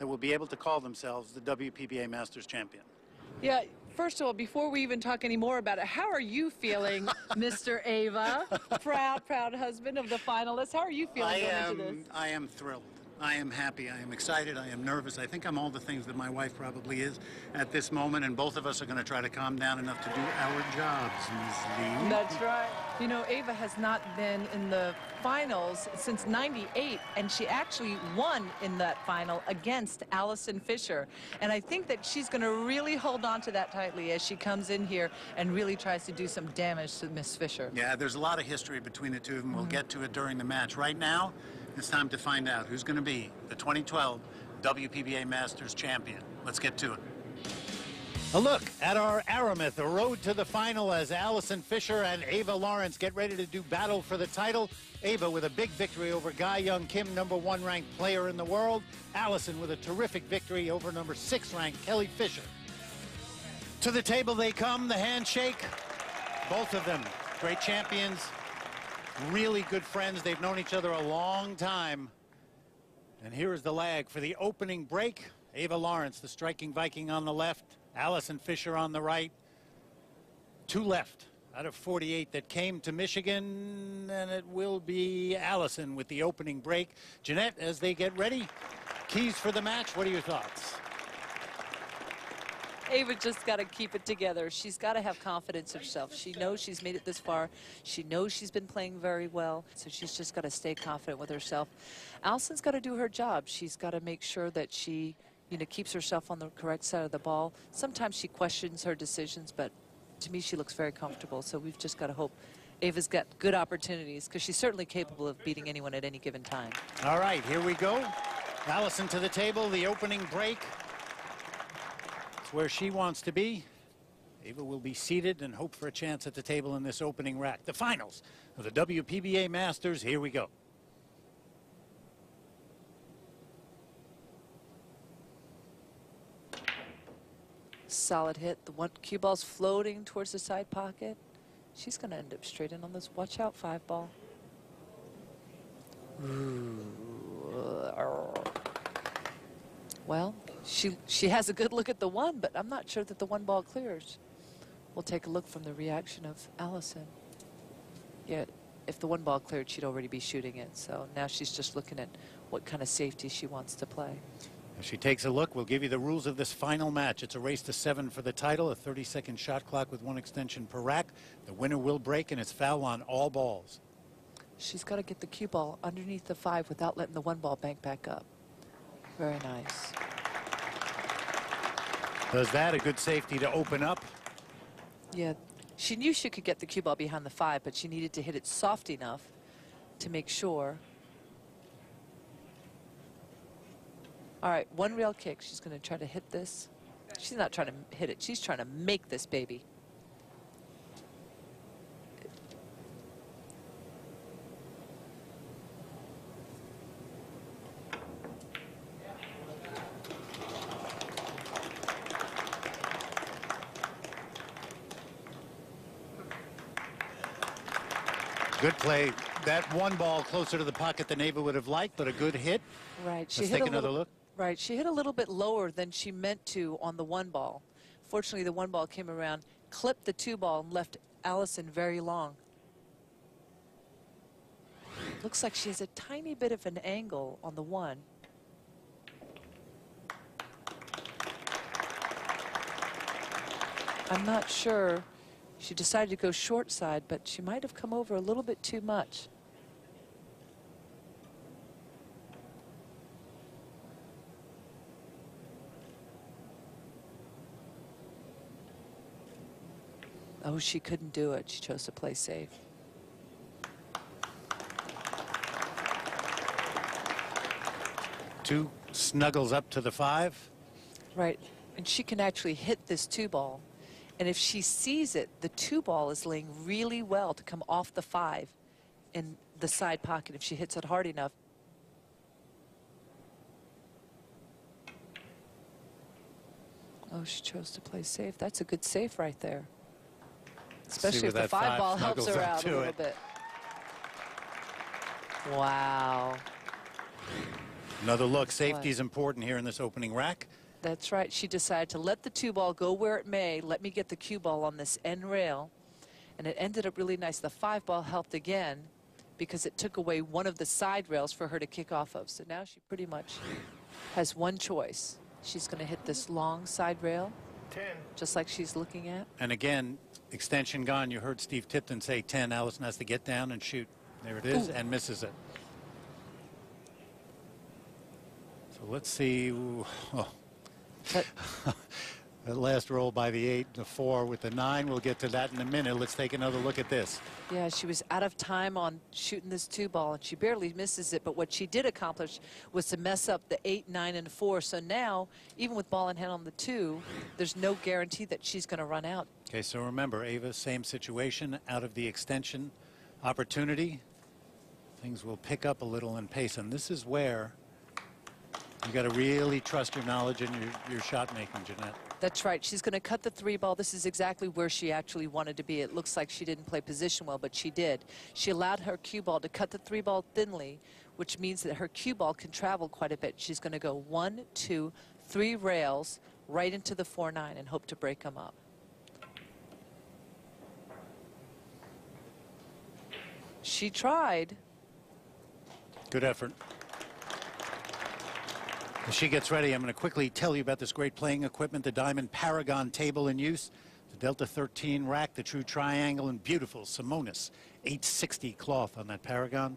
that will be able to call themselves the WPBA Masters champion. Yeah, first of all, before we even talk any more about it, how are you feeling, Mr. Ava? Proud husband of the finalists. How are you feeling going into this? I am thrilled. I am happy. I am excited. I am nervous. I think I'm all the things that my wife probably is at this moment, and both of us are going to try to calm down enough to do our jobs, Ms. Lee. That's right. You know, Ava has not been in the finals since '98, and she actually won in that final against Allison Fisher. And I think that she's going to really hold on to that tightly as she comes in here and really tries to do some damage to Miss Fisher. Yeah, there's a lot of history between the two of them. We'll get to it during the match. Right now, it's time to find out who's going to be the 2012 WPBA Masters champion. Let's get to it. A look at our Aramith, a road to the final as Allison Fisher and Ava Lawrence get ready to do battle for the title. Ava with a big victory over Guy Young Kim, #1 ranked player in the world. Allison with a terrific victory over #6 ranked Kelly Fisher. To the table they come, the handshake. Both of them great champions, really good friends. They've known each other a long time. And here is the lag for the opening break. Ava Lawrence, the striking Viking, on the left. Allison Fisher on the right. 2 left out of 48 that came to Michigan, and it will be Allison with the opening break. Jeanette, as they get ready, keys for the match. What are your thoughts? Ava just got to keep it together. She's got to have confidence in herself. She knows she's made it this far. She knows she's been playing very well, so she's just got to stay confident with herself. Allison's got to do her job. She's got to make sure that she, you know, keeps herself on the correct side of the ball. Sometimes she questions her decisions, but to me, she looks very comfortable. So we've just got to hope Ava's got good opportunities, because she's certainly capable of beating anyone at any given time. All right, here we go. Allison to the table, the opening break. It's where she wants to be. Ava will be seated and hope for a chance at the table in this opening rack. The finals of the WPBA Masters, here we go. Solid hit. The one cue ball's floating towards the side pocket. She's going to end up straight in on this. Watch out, 5 ball. Well, she has a good look at the 1, but I'm not sure that the 1 ball clears. We'll take a look from the reaction of Allison. Yeah, if the 1 ball cleared, she'd already be shooting it. So now she's just looking at what kind of safety she wants to play. As she takes a look, we'll give you the rules of this final match. It's a race to 7 for the title, a 30-second shot clock with 1 extension per rack. The winner will break, and it's foul on all balls. She's got to get the cue ball underneath the 5 without letting the 1 ball bank back up. Very nice. Does that, a good safety to open up. Yeah, she knew she could get the cue ball behind the 5, but she needed to hit it soft enough to make sure. All right, 1 rail kick. She's going to try to hit this. She's not trying to hit it. She's trying to make this baby. Good play. That 1 ball closer to the pocket than Ava would have liked, but a good hit. Right. Let's take another look. Right. She hit a little bit lower than she meant to on the 1 ball. Fortunately, the 1 ball came around, clipped the 2 ball, and left Allison very long. Looks like she has a tiny bit of an angle on the 1. I'm not sure. She decided to go short side, but she might have come over a little bit too much. Oh, she couldn't do it. She chose to play safe. Two snuggles up to the 5. Right. And she can actually hit this 2 ball. And if she sees it, the 2 ball is laying really well to come off the 5 in the side pocket if she hits it hard enough. Oh, she chose to play safe. That's a good safe right there. Especially if the 5 ball helps her out a little bit. Wow. Another look. Safety is important here in this opening rack. That's right. She decided to let the 2-ball go where it may. Let me get the cue ball on this end rail. And it ended up really nice. The 5-ball helped again because it took away one of the side rails for her to kick off of. So now she pretty much has one choice. She's going to hit this long side rail, 10. Just like she's looking at. And again, extension gone. You heard Steve Tipton say 10. Allison has to get down and shoot. There it is. Ooh. And misses it. So let's see. Ooh, oh. That last roll by the 8, the 4 with the 9. We'll get to that in a minute. Let's take another look at this. Yeah, she was out of time on shooting this 2-ball, and she barely misses it. But what she did accomplish was to mess up the 8, 9, and 4. So now, even with ball in hand on the 2, there's no guarantee that she's going to run out. Okay, so remember, Ava, same situation. Out of the extension opportunity, things will pick up a little in pace. And this is where you got to really trust your knowledge and your shot making, Jeanette. That's right. She's going to cut the 3-ball. This is exactly where she actually wanted to be. It looks like she didn't play position well, but she did. She allowed her cue ball to cut the 3-ball thinly, which means that her cue ball can travel quite a bit. She's going to go 1, 2, 3 rails right into the 4-9 and hope to break them up. She tried. Good effort. As she gets ready, I'm going to quickly tell you about this great playing equipment, the Diamond Paragon table in use, the Delta 13 rack, the True Triangle, and beautiful Simonis 860 cloth on that Paragon.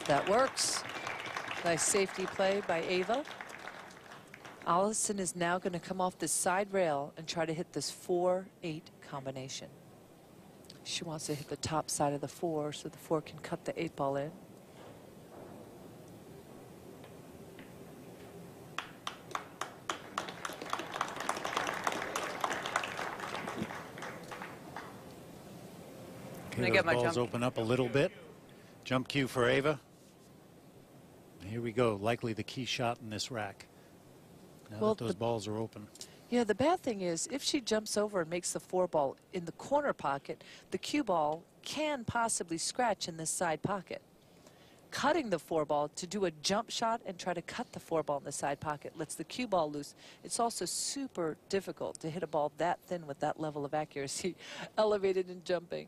That works. Nice safety play by Ava. Allison is now going to come off this side rail and try to hit this 4-8 combination. She wants to hit the top side of the 4 so the 4 can cut the 8-ball in. Okay, those balls open up a little bit. Jump cue for Ava. Here we go. Likely the key shot in this rack. Now that those balls are open. Yeah, the bad thing is if she jumps over and makes the 4-ball in the corner pocket, the cue ball can possibly scratch in this side pocket. Cutting the 4-ball to do a jump shot and try to cut the 4-ball in the side pocket lets the cue ball loose. It's also super difficult to hit a ball that thin with that level of accuracy, elevated and jumping.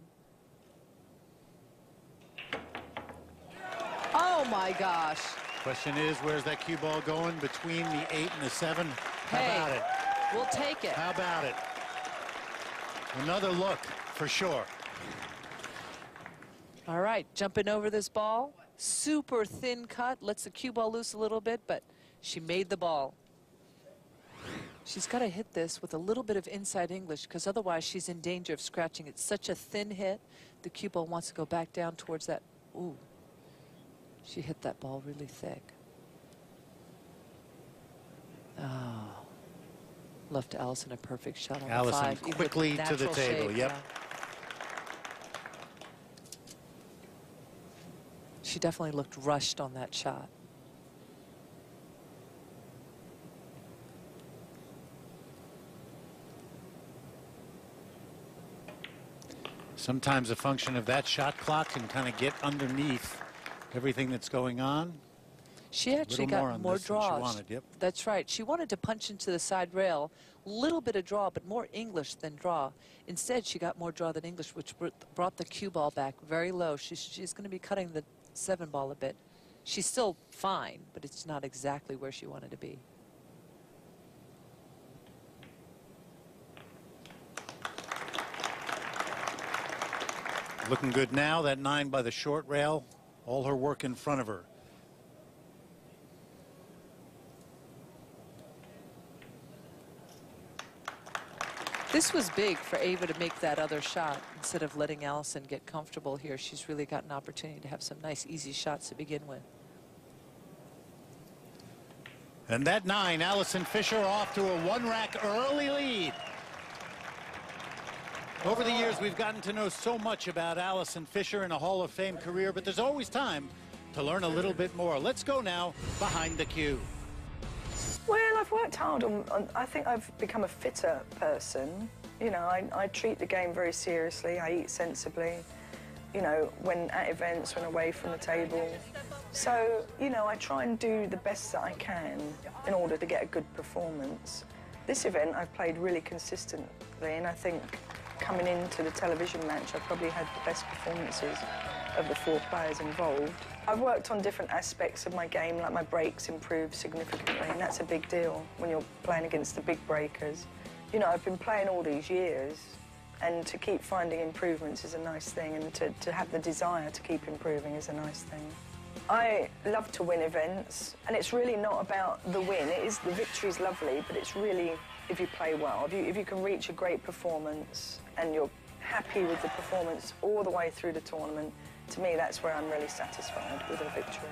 Oh my gosh. Question is, where's that cue ball going? Between the 8 and the 7? How about it? We'll take it. How about it? Another look for sure. All right, jumping over this ball. Super thin cut. Lets the cue ball loose a little bit, but she made the ball. She's got to hit this with a little bit of inside English because otherwise she's in danger of scratching. It's such a thin hit. The cue ball wants to go back down towards that. Ooh. She hit that ball really thick. Oh. Left Allison a perfect shot on Allison the 5. quickly to the table. Shape, yep. Yeah. She definitely looked rushed on that shot. Sometimes a function of that shot clock can kind of get underneath everything that's going on. She actually got more draws. She wanted, yep. That's right. She wanted to punch into the side rail. Little bit of draw, but more English than draw. Instead, she got more draw than English, which brought the cue ball back very low. She's going to be cutting the 7-ball a bit. She's still fine, but it's not exactly where she wanted to be. Looking good now. That 9 by the short rail. All her work in front of her. This was big for Ava to make that other shot instead of letting Allison get comfortable here. She's really got an opportunity to have some nice easy shots to begin with. And that 9, Allison Fisher off to a 1-rack early lead. Over the years, we've gotten to know so much about Allison Fisher and a Hall of Fame career, but there's always time to learn a little bit more. Let's go now behind the cue. Well, I've worked hard on I think I've become a fitter person. You know, I treat the game very seriously. I eat sensibly, you know, when at events, when away from the table. So, you know, I try and do the best that I can in order to get a good performance. This event I've played really consistently, and I think coming into the television match, I've probably had the best performances of the 4 players involved. I've worked on different aspects of my game, like my breaks improved significantly, and that's a big deal when you're playing against the big breakers. You know, I've been playing all these years, and to keep finding improvements is a nice thing, and to have the desire to keep improving is a nice thing. I love to win events, and it's really not about the win. The victory's lovely, but it's really if you play well. If you can reach a great performance and you're happy with the performance all the way through the tournament, to me, that's where I'm really satisfied with a victory.